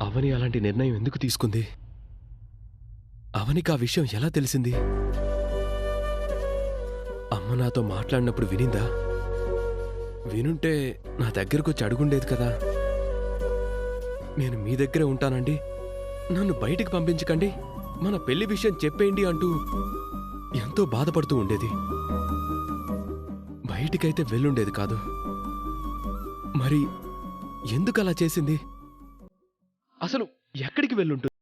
అవని అలాంటి నిర్ణయం ఎందుకు తీసుకుంది? అవనికి ఆ విషయం ఎలా తెలిసింది? అమ్మ నాతో మాట్లాడినప్పుడు వినిందా? వినుంటే నా దగ్గరకొచ్చి అడుగుండేది కదా. నేను మీ దగ్గరే ఉంటానండి, నన్ను బయటికి పంపించకండి, మన పెళ్లి విషయం చెప్పేయండి అంటూ ఎంతో బాధపడుతూ ఉండేది. బయటికైతే వెళ్ళుండేది కాదు. మరి ఎందుకు అలా చేసింది? అసలు ఎక్కడికి వెళ్ళుంటుంది?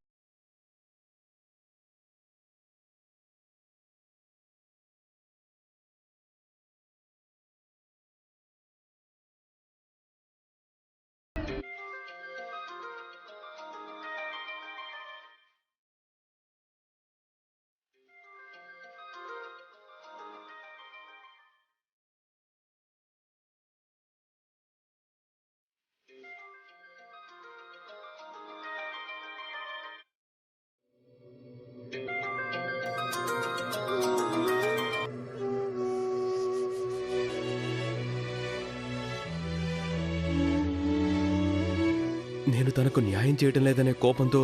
నేను తనకు న్యాయం చేయటం లేదనే కోపంతో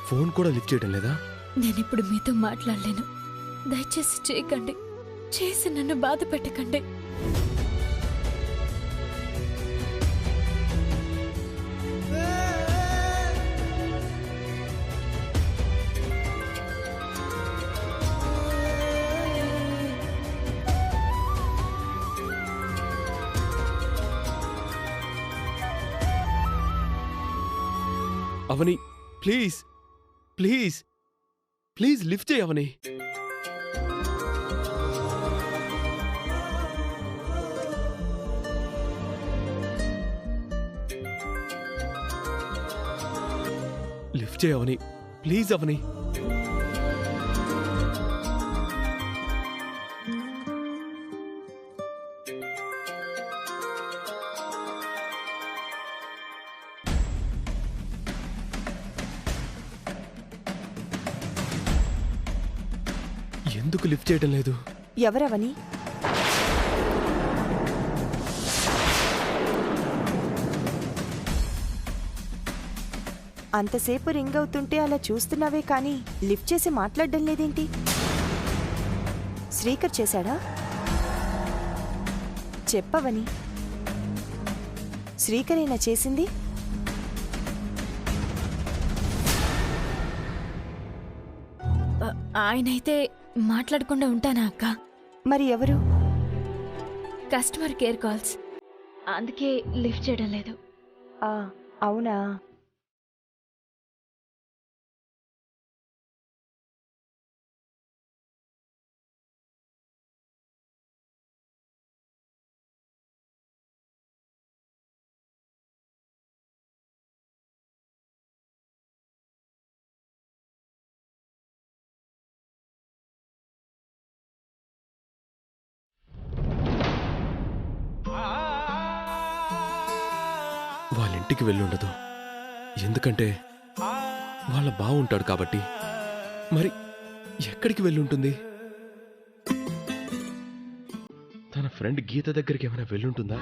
ఫోన్ కూడా లిఫ్ట్ చేయటం లేదా? నేనిప్పుడు మీతో మాట్లాడలేను. దయచేసి చేయకండి. చేసి నన్ను బాధ పెట్టకండి. అవని, ప్లీజ్ ప్లీజ్ ప్లీజ్ లిఫ్ట్ చేయి అవని. లిఫ్ట్ చేయి అవని, ప్లీజ్ అవని. ఎందుకు లిఫ్ట్ చేయడం లేదు? ఎవరవని? అంతసేపు రింగ్ అవుతుంటే అలా చూస్తున్నావే కానీ లిఫ్ట్ చేసి మాట్లాడడం లేదేంటి? శ్రీకర్ చేశాడా? చెప్పవని. శ్రీకరేనా చేసింది? ఆయనైతే మాట్లాడకుండా ఉంటానా అక్క? మరి ఎవరు? కస్టమర్ కేర్ కాల్స్, అందుకే లిఫ్ట్ చేయడం లేదు. అవునా? వాళ్ళ ఇంటికి వెళ్ళుండదు, ఎందుకంటే వాళ్ళ బావుంటాడు కాబట్టి. మరి ఎక్కడికి వెళ్ళుంటుంది? తన ఫ్రెండ్ గీత దగ్గరికి ఏమైనా వెళ్ళుంటుందా?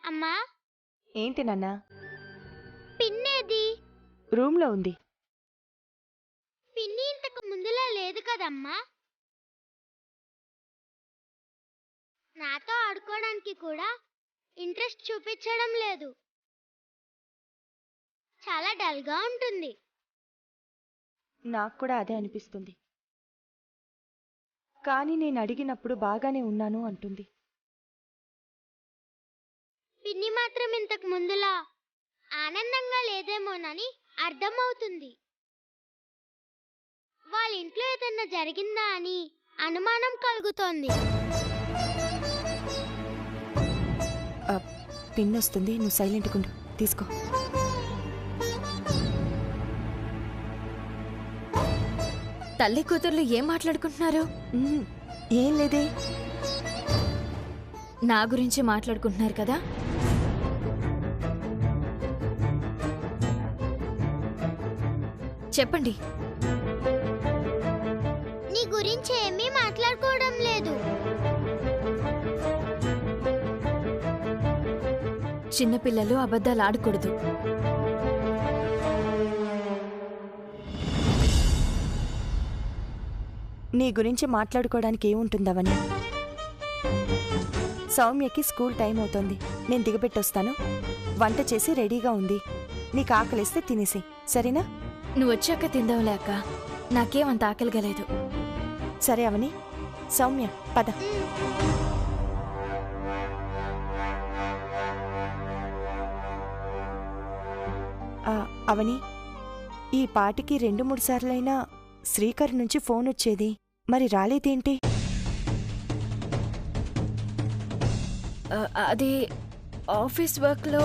అమ్మా, ఏంటి నాన్నా? పిన్నేది? రూమ్లో ఉంది. పిన్ని ఇంతకు ముందులా లేదు కదమ్మా. నాతో ఆడుకోవడానికి కూడా ఇంట్రెస్ట్ చూపించడం లేదు. చాలా డల్గా ఉంటుంది. నాకు కూడా అదే అనిపిస్తుంది. కానీ నేను అడిగినప్పుడు బాగానే ఉన్నాను అంటుంది. పిన్ని మాత్రం ఇంతకు ముందులా ఆనందంగా లేదేమోనని అర్థమవుతుంది. వాళ్ళ ఇంట్లో ఏదన్నా జరిగిందా అని అనుమానం కలుగుతోంది. పిన్ వస్తుంది, నువ్వు సైలెంట్గా ఉండు. తీసుకో. తల్లి కూతుర్లు ఏం మాట్లాడుకుంటున్నారు? ఏం లేదే. నా గురించి మాట్లాడుకుంటున్నారు కదా? చెప్పండి. నీ గురించి ఏమీ మాట్లాడుకోవడం లేదు. చిన్నపిల్లలు అబద్ధాలు ఆడకూడదు. నీ గురించి మాట్లాడుకోవడానికి ఏముంటుందవని? సౌమ్యకి స్కూల్ టైం అవుతోంది, నేను దిగబెట్టొస్తాను. వంట చేసి రెడీగా ఉంది. నీకు ఆకలిస్తే తినేసి, సరేనా? నువ్వు వచ్చాక తిందాంలే అక్క, నాకేమంత ఆకలిగా లేదు. సరే అవని. సౌమ్య పద. అవని, ఈ పాటికి 2-3 సార్లైనా శ్రీకర్ నుంచి ఫోన్ వచ్చేది, మరి రాలేదేంటి? అది ఆఫీస్ వర్క్లో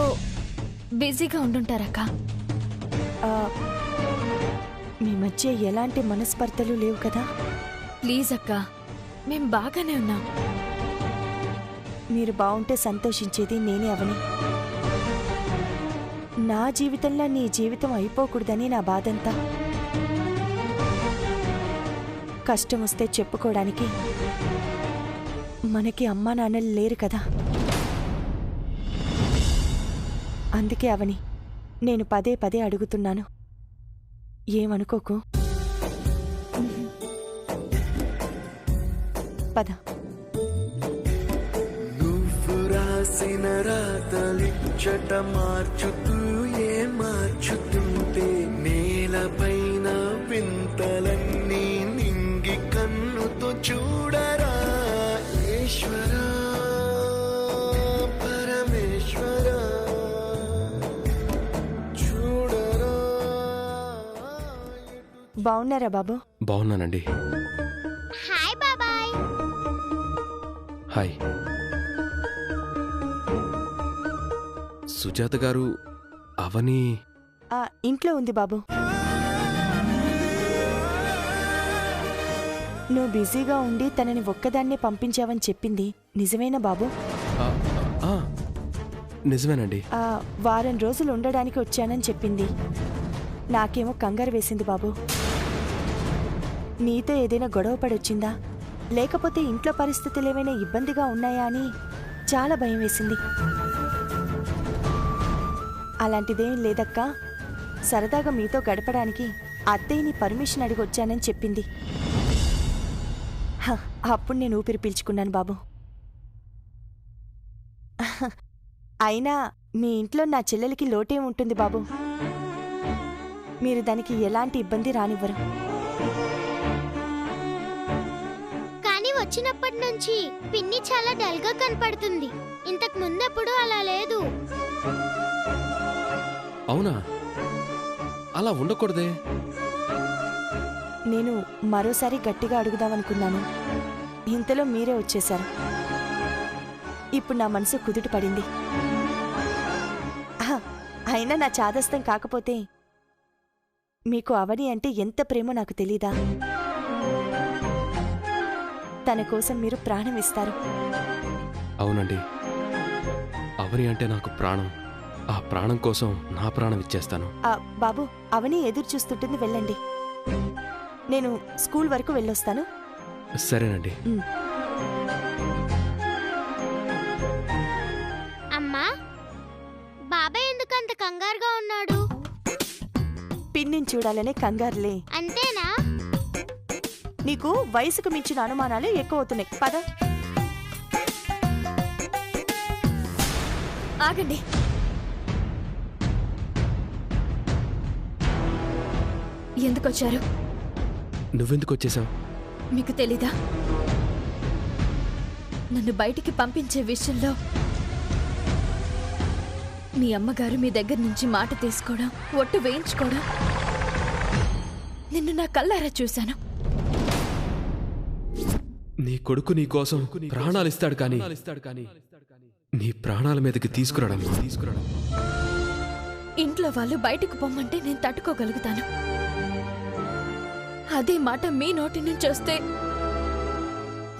బిజీగా ఉండుంటారక్క. మీ మధ్య ఎలాంటి మనస్పర్ధలు లేవు కదా? ప్లీజ్ అక్క, మేం బాగానే ఉన్నాం. మీరు బావుంటే సంతోషించేది నేనే అవని. నా జీవితంలో నీ జీవితం అయిపోకూడదని నా బాధంతా. కష్టం వస్తే చెప్పుకోవడానికి మనకి అమ్మా నాన్నలు లేరు కదా. అందుకే అవని, నేను పదే పదే అడుగుతున్నాను, ఏమనుకోకు. పద. నువ్వు రాసిన రాతలిచ్చట మార్చుతూ మార్చుతుంటే నేలపైన వింతలన్నీ నింగి కన్నుతో చూడరా ఈశ్వరా పరమేశ్వరా చూడరా. బావున్నారా బాబు? బాగున్నానండి. హాయ్ బాబాయ్. హాయ్. సుజాత గారు, అవని ఇంట్లో ఉంది బాబు. నువ్వు బిజీగా ఉండి తనని ఒక్కదాన్నే పంపించావని చెప్పింది నిజమేనా బాబు? నిజమేనండి. వారం రోజులు ఉండడానికి వచ్చానని చెప్పింది. నాకేమో కంగారు వేసింది బాబు. నీతో ఏదైనా గొడవ పడొచ్చిందా, లేకపోతే ఇంట్లో పరిస్థితులు ఏమైనా ఇబ్బందిగా ఉన్నాయా అని చాలా భయం వేసింది. అలాంటిదేం లేదక్కా, సరదాగా మీతో గడపడానికి అత్తయ్యని పర్మిషన్ అడిగి వచ్చానని చెప్పింది. అప్పుడు నేను ఊపిరి పీల్చుకున్నాను బాబు. అయినా మీ ఇంట్లో నా చెల్లెలికి లోటే ఉంటుంది బాబు. మీరు దానికి ఎలాంటి ఇబ్బంది రానివ్వరు. కానీ వచ్చినప్పటి నుంచి పిన్ని చాలా డల్ గా కనపడుతుంది. ఇంతకు ముందెప్పుడు అలా లేదు. అవునా? అలా ఉండకూడదే. నేను మరోసారి గట్టిగా అడుగుదామనుకున్నాను, ఇంతలో మీరే వచ్చేశారు. ఇప్పుడు నా మనసు కుదుట పడింది. అయినా నా చాదస్తం కాకపోతే మీకు అవని అంటే ఎంత ప్రేమో నాకు తెలీదా? తన కోసం మీరు ప్రాణం ఇస్తారు. అవునండి, అవని అంటే నాకు ప్రాణం. ఆ ప్రాణం కోసం నా ప్రాణం ఇచ్చేస్తాను. బాబు, అవని ఎదురు చూస్తుంటుంది, వెళ్ళండి. నేను స్కూల్ వరకు వెళ్ళొస్తాను. సరేనండి. అమ్మా, బాబాయ్ ఎందుకంత కంగారుగా ఉన్నాడు? పిన్నిని చూడాలనే కంగారులే. అంతేనా? నీకు వయసుకు మించిన అనుమానాలు ఎక్కువ అవుతున్నాయి. పద. ఆగండి. ఎందుకొచ్చారు? నువ్వెందుకు వచ్చేసావు? మీకు తెలీదా? నన్ను బయటికి పంపించే విషయంలో మీ అమ్మగారు మీ దగ్గర నుంచి మాట తీసుకోవడం, ఒట్టు వేయించుకోవడం నిన్ను నా కళ్ళారా చూశాను. నీ కొడుకు నీ కోసం ప్రాణాలిస్తాడు కానీ నీ ప్రాణాల మీదకి తీసుకురావడం. ఇంట్లో వాళ్ళు బయటకు పొమ్మంటే నేను తట్టుకోగలుగుతాను. అదే మాట మీ నోటి నుంచి వస్తే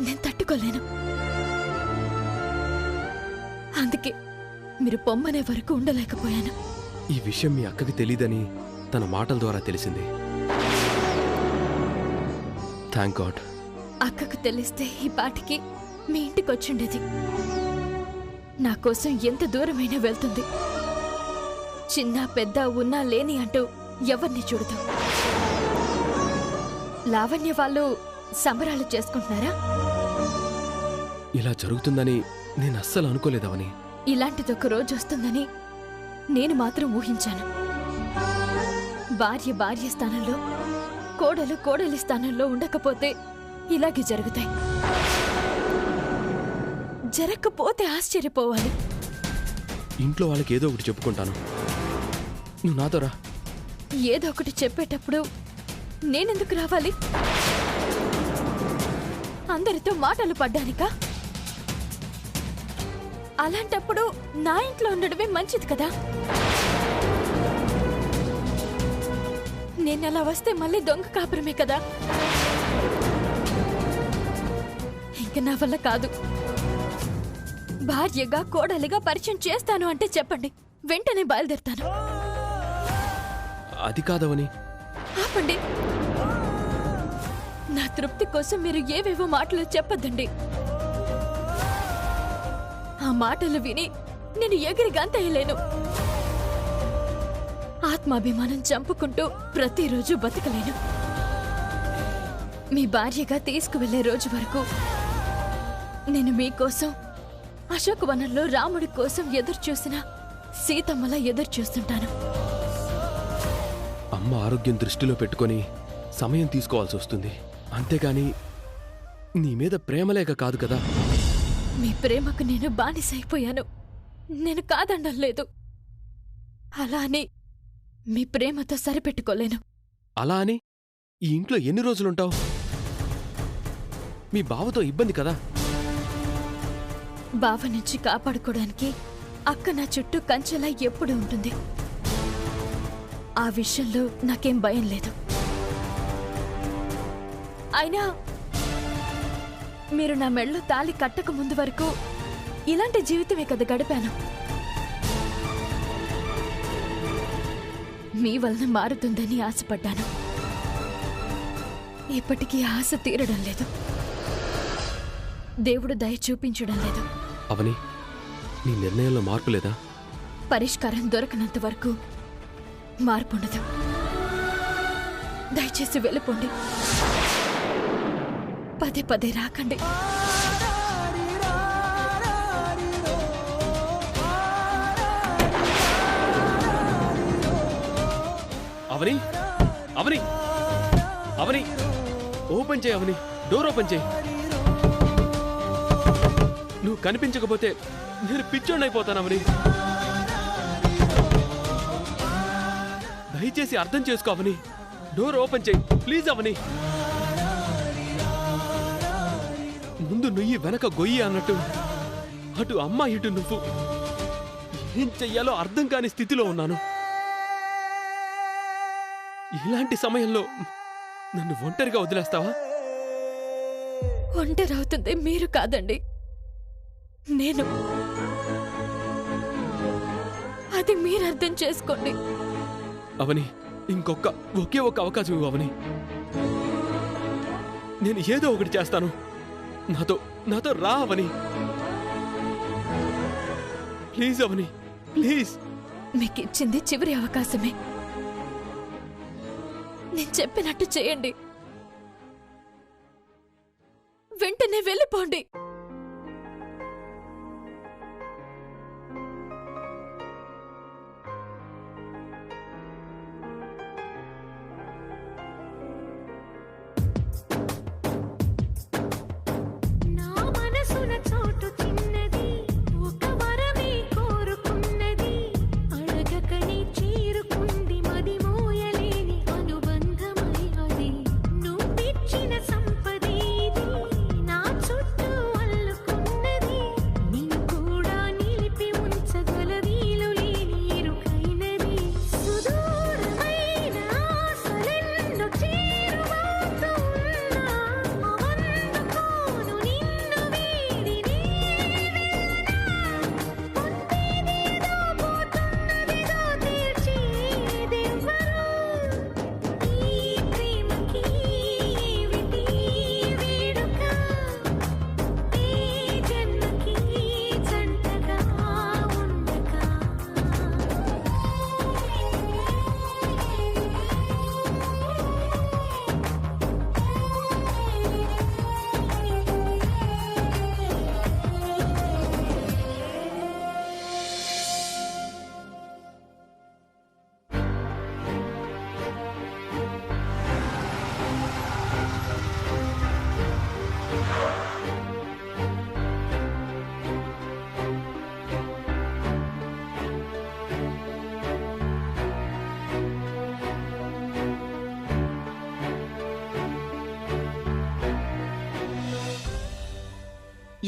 నేను తట్టుకోలేను. అందుకే మీరు పొమ్మనే వరకు ఉండలేకపోయాను. ఈ విషయం మీ అక్కకి తెలీదని తన మాటల ద్వారా తెలిసింది. Thank God. అక్కకు తెలిస్తే ఈ పాటికి మీ ఇంటికి వచ్చుండేది. నా కోసం ఎంత దూరమైనా వెళ్తుంది. చిన్న పెద్ద ఉన్నా లేని అంటూ ఎవరిని చూడదు. లావణ్య వాళ్ళు సంబరాలు చేసుకుంటున్నారా? ఇలా జరుగుతుందని నేను అస్సలు అనుకోలేదవని. ఇలాంటిదొక రోజు వస్తుందని నేను మాత్రం ఊహించాను. భార్య భార్య స్థానంలో, కోడలు కోడలి స్థానంలో ఉండకపోతే ఇలాగే జరుగుతాయి. జరగకపోతే ఆశ్చర్యపోవాలి. ఇంట్లో వాళ్ళకి ఏదో ఒకటి చెప్పుకుంటాను. నువ్వు నాతో రా. ఏదో ఒకటి చెప్పేటప్పుడు నేనెందుకు రావాలి? అందరితో మాటలు పడ్డానికా? అలాంటప్పుడు నా ఇంట్లో ఉండడమే మంచిది కదా. నేనలా వస్తే మళ్ళీ దొంగ కాపురమే కదా. ఇంక నా వల్ల కాదు. భార్యగా కోడలిగా పరిచయం చేస్తాను అంటే చెప్పండి, వెంటనే బయలుదేరుతాను. అది కాదవని. ఆపండి. నా తృప్తి కోసం మీరు ఏవేవో మాటలు చెప్పొద్దండి. ఆ మాటలు విని నేను ఎగిరి గంతయ్యలేను. ఆత్మాభిమానం చంపుకుంటూ ప్రతిరోజు బతకలేను. మీ భార్యగా తీసుకువెళ్లే రోజు వరకు నేను మీకోసం అశోకవనంలో రాముడి కోసం ఎదురుచూసిన సీతమ్మలా ఎదురుచూస్తుంటాను. అమ్మ ఆరోగ్యం దృష్టిలో పెట్టుకొని సమయం తీసుకోవాల్సి వస్తుంది. అంతేగాని నీ మీద ప్రేమలేక కాదు కదా. మీ ప్రేమకు నేను బానిసైపోయాను. నేను కాదనడం లేదు. అలా అని మీ ప్రేమతో సరిపెట్టుకోలేను. అలా అని ఈ ఇంట్లో ఎన్ని రోజులుంటావు? మీ బావతో ఇబ్బంది కదా. బావ నుంచి కాపాడుకోవడానికి అక్క నా చుట్టూ కంచెలా ఎప్పుడు ఉంటుంది. ఆ విషయంలో నాకేం భయం లేదు. అయినా మీరు నా మెళ్ళో తాళి కట్టక ముందు వరకు ఇలాంటి జీవితమే కదా గడిపాను. మీ వలన మారుతుందని ఆశపడ్డాను. ఇప్పటికీ ఆశ తీరడం లేదు. దేవుడు దయ చూపించడం లేదు. అవని, నీ నిర్ణయంలో మార్పు లేదా? పరిష్కారం దొరకనంత వరకు మార్పుండదు. దయచేసి వెళ్ళిపోండి. పదే పదే రాకండి. అవని, అవని, అవని, ఓపెన్ చేయి. అవని, డోర్ ఓపెన్ చేయి. నువ్వు కనిపించకపోతే నేను పిచ్చోడినైపోతాను. అవని, దయచేసి అర్థం చేసుకో. అవని, డోర్ ఓపెన్ చేయి ప్లీజ్. అవని, ముందు నుయ్యి వెనక గొయ్యి అన్నట్టు అటు అమ్మ ఇటు నువ్వు. ఏం చెయ్యాలో అర్థం కాని స్థితిలో ఉన్నాను. ఇలాంటి సమయంలో నన్ను ఒంటరిగా వదిలేస్తావా? ఒంటరవుతుంది మీరు కాదండి, నేను. అది మీరు అర్థం చేసుకోండి. అవని, ఒకే ఒక అవకాశం ఇవ్వు. అవని, నేను ఏదో ఒకటి చేస్తాను. నాతో రా అవని, ప్లీజ్. Avani, please. మీకిచ్చింది చివరి అవకాశమే. నేను చెప్పినట్టు చేయండి. వెంటనే వెళ్ళిపోండి. సంపదేది నా చుట్టూ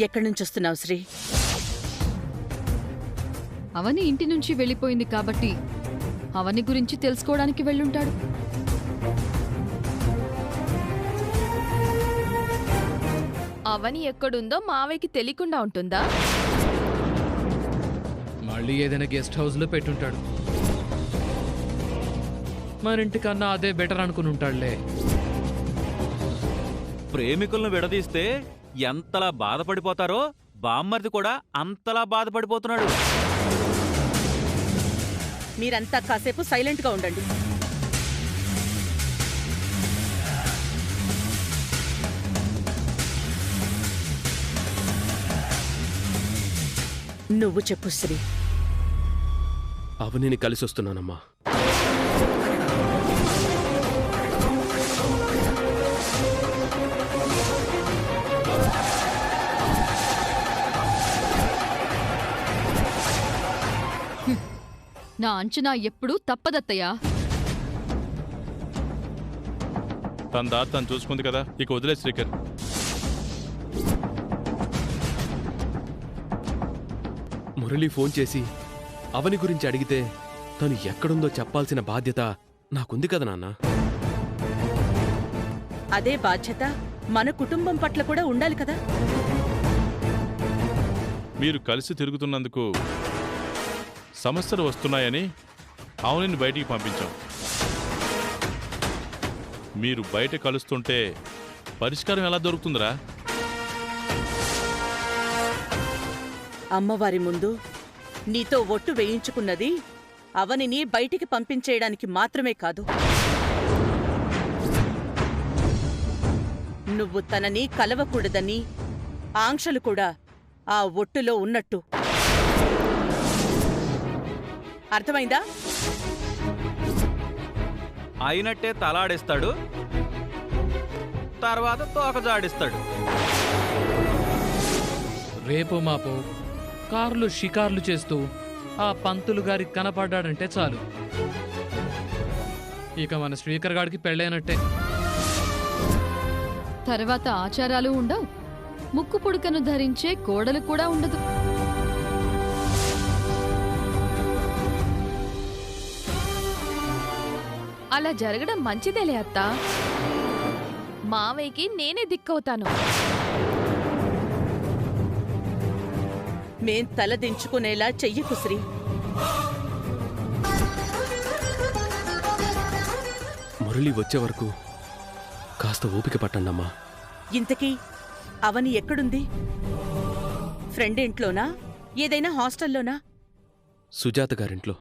ఎక్కడి నుంచొస్తున్నావు శ్రీ? అవని ఇంటి నుంచి వెళ్ళిపోయింది కాబట్టి అవని గురించి తెలుసుకోవడానికి వెళ్ళుంటాడు. అవని ఎక్కడుందో మావయ్యకి తెలియకుండా ఉంటుందా? మళ్ళీ ఏదైనా గెస్ట్ హౌస్లో పెట్టుంటాడు. మరింటికన్నా అదే బెటర్ అనుకుని ఉంటాడులే. ప్రేమికులను విడదీస్తే ఎంతలా బాధపడిపోతారో బామ్మర్ది కూడా అంతలా బాధపడిపోతున్నాడు. మీరంతా కాసేపు సైలెంట్గా ఉండండి. నువ్వు చెప్పు శ్రీ. అవనిని కలిసి వస్తున్నానమ్మా. నా అంచనా ఎప్పుడూ తప్పదత్తయ్యా. తన దారి తను చూసుకుంది కదా, ఇక వదిలే శ్రీకర్. మురళి ఫోన్ చేసి అవని గురించి అడిగితే తను ఎక్కడుందో చెప్పాల్సిన బాధ్యత నాకుంది కదా నాన్న. అదే బాధ్యత మన కుటుంబం పట్ల కూడా ఉండాలి కదా. మీరు కలిసి తిరుగుతున్నందుకు సమస్యలు వస్తున్నాయని అవనిని బయటికి పంపించాం. మీరు బయట కలుస్తుంటే పరిష్కారం ఎలా దొరుకుతుందిరా? అమ్మవారి ముందు నీతో ఒట్టు వేయించుకున్నది అవనిని బయటికి పంపించేయడానికి మాత్రమే కాదు, నువ్వు తనని కలవకూడదని ఆంక్షలు కూడా ఆ ఒట్టులో ఉన్నట్టు. అర్థమైందా? అయినట్టే తలాడిస్తాడు, తర్వాత తోకజాడిస్తాడు. రేపు మాపో కార్లు షికార్లు చేస్తూ ఆ పంతులు గారికి కనపడ్డాడంటే చాలు, ఇక మన శ్రీకర్ గారికి పెళ్ళైనట్టే. తర్వాత ఆచారాలు ఉండవు, ముక్కు పుడకను ధరించే కోడలు కూడా ఉండదు. అలా జరగడం మంచిదేలే అత్తా. మావయ్యకి నేనే దిక్కవుతాను. మేం తలదించుకునేలా చెయ్యకు శ్రీ. మురళి వచ్చే వరకు కాస్త ఓపిక పట్టండమ్మా. ఇంతకీ అవని ఎక్కడుంది? ఫ్రెండ్ ఇంట్లోనా, ఏదైనా హాస్టల్లోనా? సుజాత గారింట్లో.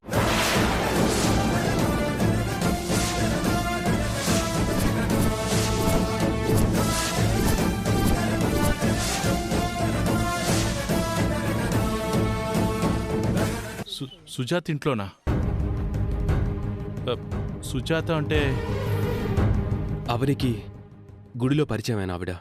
సుజాత ఇంట్లోనా? సుజాత అంటే అవనికి గుడిలో పరిచయమైన ఆవిడ.